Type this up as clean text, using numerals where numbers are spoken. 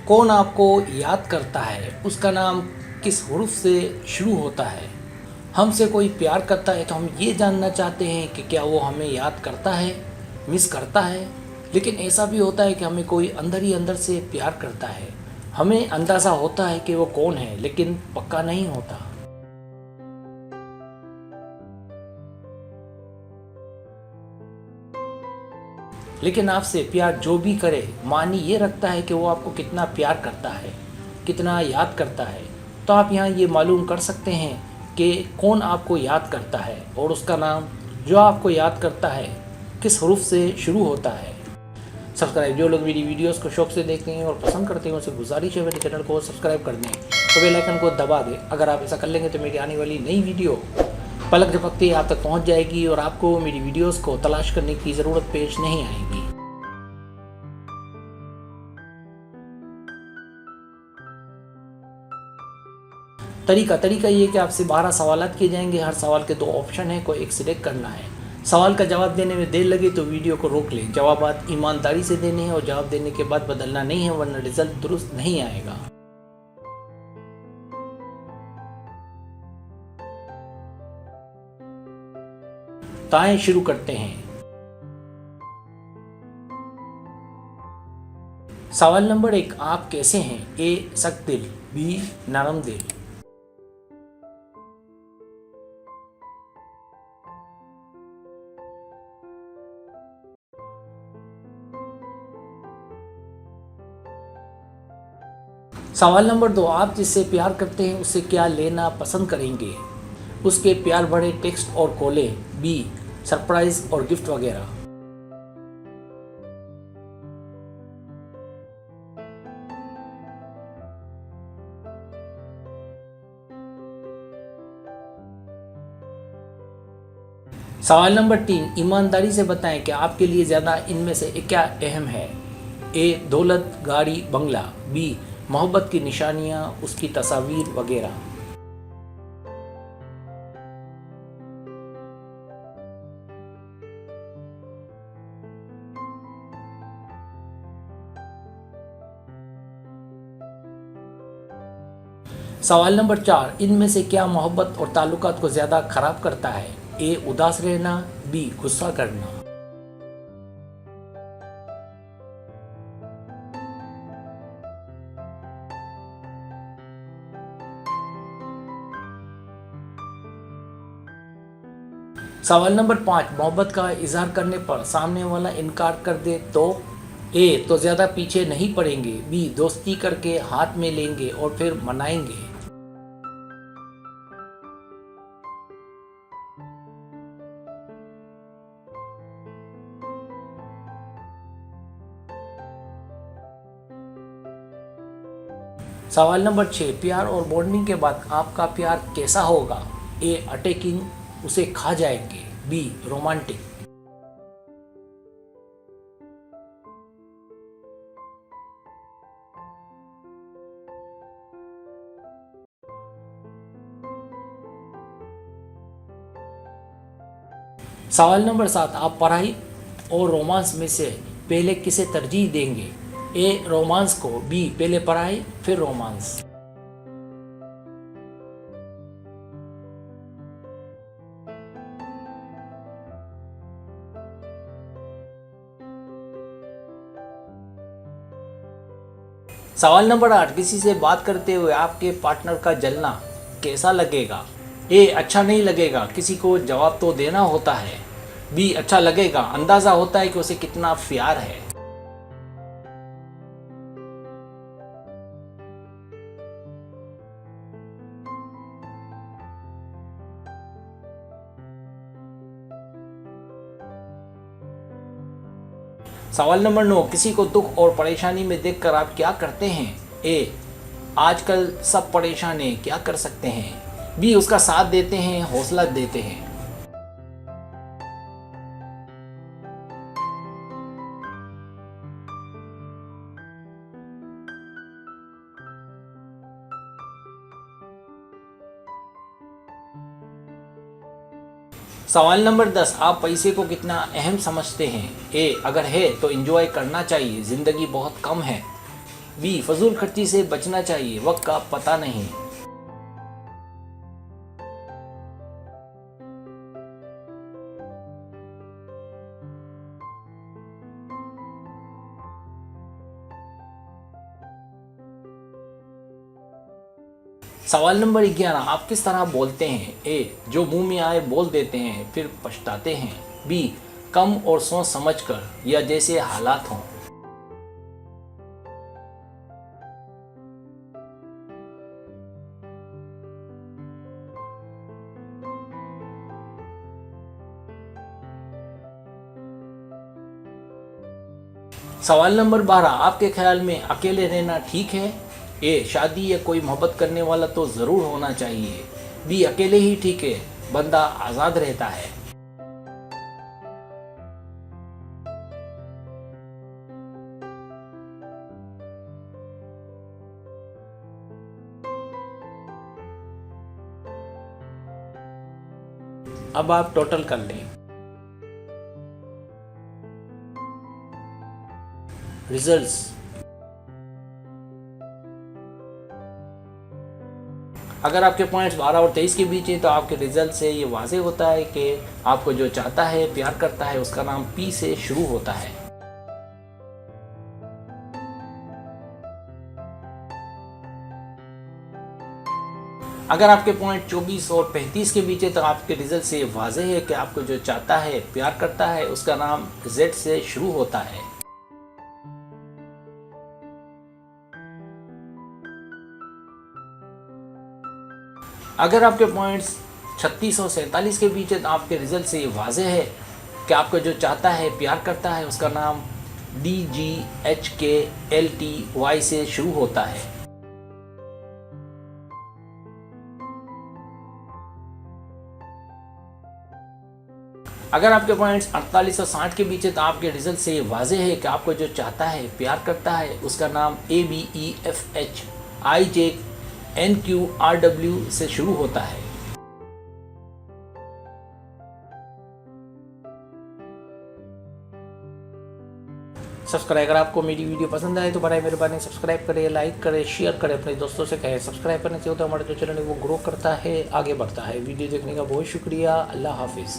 कौन आपको याद करता है, उसका नाम किस हुर्फ से शुरू होता है। हमसे कोई प्यार करता है तो हम ये जानना चाहते हैं कि क्या वो हमें याद करता है, मिस करता है। लेकिन ऐसा भी होता है कि हमें कोई अंदर ही अंदर से प्यार करता है। हमें अंदाज़ा होता है कि वो कौन है, लेकिन पक्का नहीं होता। लेकिन आपसे प्यार जो भी करे, मानी ये रखता है कि वो आपको कितना प्यार करता है, कितना याद करता है। तो आप यहाँ ये मालूम कर सकते हैं कि कौन आपको याद करता है और उसका नाम जो आपको याद करता है किस हरूफ से शुरू होता है। सब्सक्राइब, जो लोग मेरी वीडियोस को शौक से देखते हैं और पसंद करते हैं उनसे गुजारिश है मेरे चैनल को सब्सक्राइब कर दें और बेल आइकन को दबा दें। अगर आप ऐसा कर लेंगे तो मेरी आने वाली नई वीडियो पलक झपकते आप तक पहुंच जाएगी और आपको मेरी वीडियोस को तलाश करने की ज़रूरत पेश नहीं आएगी। तरीका ये कि आपसे 12 सवालात किए जाएंगे। हर सवाल के 2 ऑप्शन हैं, कोई एक सिलेक्ट करना है। सवाल का जवाब देने में देर लगे तो वीडियो को रोक लें। जवाबात ईमानदारी से देने हैं और जवाब देने के बाद बदलना नहीं है, वरना रिजल्ट दुरुस्त नहीं आएगा। तो आइए शुरू करते हैं। सवाल नंबर 1, आप कैसे हैं? ए सख्त दिल, बी नरम दिल। सवाल नंबर 2, आप जिससे प्यार करते हैं उससे क्या लेना पसंद करेंगे? उसके प्यार भरे टेक्स्ट और कॉलें, बी सरप्राइज और गिफ्ट वगैरह। सवाल नंबर 3, ईमानदारी से बताएं कि आपके लिए ज़्यादा इनमें से क्या अहम है? ए दौलत, गाड़ी, बंगला, बी मोहब्बत की निशानियां, उसकी तस्वीर वगैरह। सवाल नंबर 4, इनमें से क्या मोहब्बत और ताल्लुकात को ज़्यादा खराब करता है? ए उदास रहना, बी गुस्सा करना। सवाल नंबर 5, मोहब्बत का इजहार करने पर सामने वाला इनकार कर दे तो? ए तो ज़्यादा पीछे नहीं पड़ेंगे, बी दोस्ती करके हाथ में लेंगे और फिर मनाएंगे। सवाल नंबर 6, प्यार और बॉन्डिंग के बाद आपका प्यार कैसा होगा? ए अटैकिंग, उसे खा जाएंगे, बी रोमांटिक। सवाल नंबर 7, आप पढ़ाई और रोमांस में से पहले किसे तरजीह देंगे? ए रोमांस को, बी पहले पढ़ाई फिर रोमांस। सवाल नंबर 8, किसी से बात करते हुए आपके पार्टनर का जलना कैसा लगेगा? ए अच्छा नहीं लगेगा, किसी को जवाब तो देना होता है, बी अच्छा लगेगा, अंदाज़ा होता है कि उसे कितना प्यार है। सवाल नंबर 9, किसी को दुख और परेशानी में देखकर आप क्या करते हैं? ए आजकल सब परेशान हैं, क्या कर सकते हैं, बी उसका साथ देते हैं, हौसला देते हैं। सवाल नंबर 10, आप पैसे को कितना अहम समझते हैं? ए अगर है तो एंजॉय करना चाहिए, ज़िंदगी बहुत कम है, बी फजूल खर्ची से बचना चाहिए, वक्त का पता नहीं। सवाल नंबर 11, आप किस तरह बोलते हैं? ए, जो मुंह में आए बोल देते हैं फिर पछताते हैं। बी, कम और सोच समझ कर या जैसे हालात हों। सवाल नंबर 12, आपके ख्याल में अकेले रहना ठीक है? ए, शादी या कोई मोहब्बत करने वाला तो ज़रूर होना चाहिए। बी, अकेले ही ठीक है, बंदा आज़ाद रहता है। अब आप टोटल कर लें। रिजल्ट्स, अगर आपके पॉइंट्स 12 और 23 के बीच हैं तो आपके रिजल्ट से ये वाज़ेह होता है कि आपको जो चाहता है, प्यार करता है, उसका नाम पी से शुरू होता है। अगर आपके पॉइंट 24 और 35 के बीच है तो आपके रिजल्ट से वाज़ेह है कि आपको जो चाहता है, प्यार करता है, उसका नाम जेड से शुरू होता है। अगर आपके पॉइंट्स 36 और 47 के बीच है तो आपके रिजल्ट से ये वाज़ेह है कि आपको जो चाहता है, प्यार करता है, उसका नाम DGHKLTY से शुरू होता है। अगर आपके पॉइंट्स 48 और 60 के बीच है तो आपके रिजल्ट से ये वाज़ेह है कि आपको जो चाहता है, प्यार करता है, उसका नाम ABEFHIJNQRW से शुरू होता है। सब्सक्राइब, अगर आपको मेरी वीडियो पसंद आए तो बड़ा मेहरबानी सब्सक्राइब करें, लाइक करें, शेयर करें, अपने दोस्तों से कहें। सब्सक्राइब करने से होता है हमारा जो चैनल है वो ग्रो करता है, आगे बढ़ता है। वीडियो देखने का बहुत शुक्रिया। अल्लाह हाफिज़।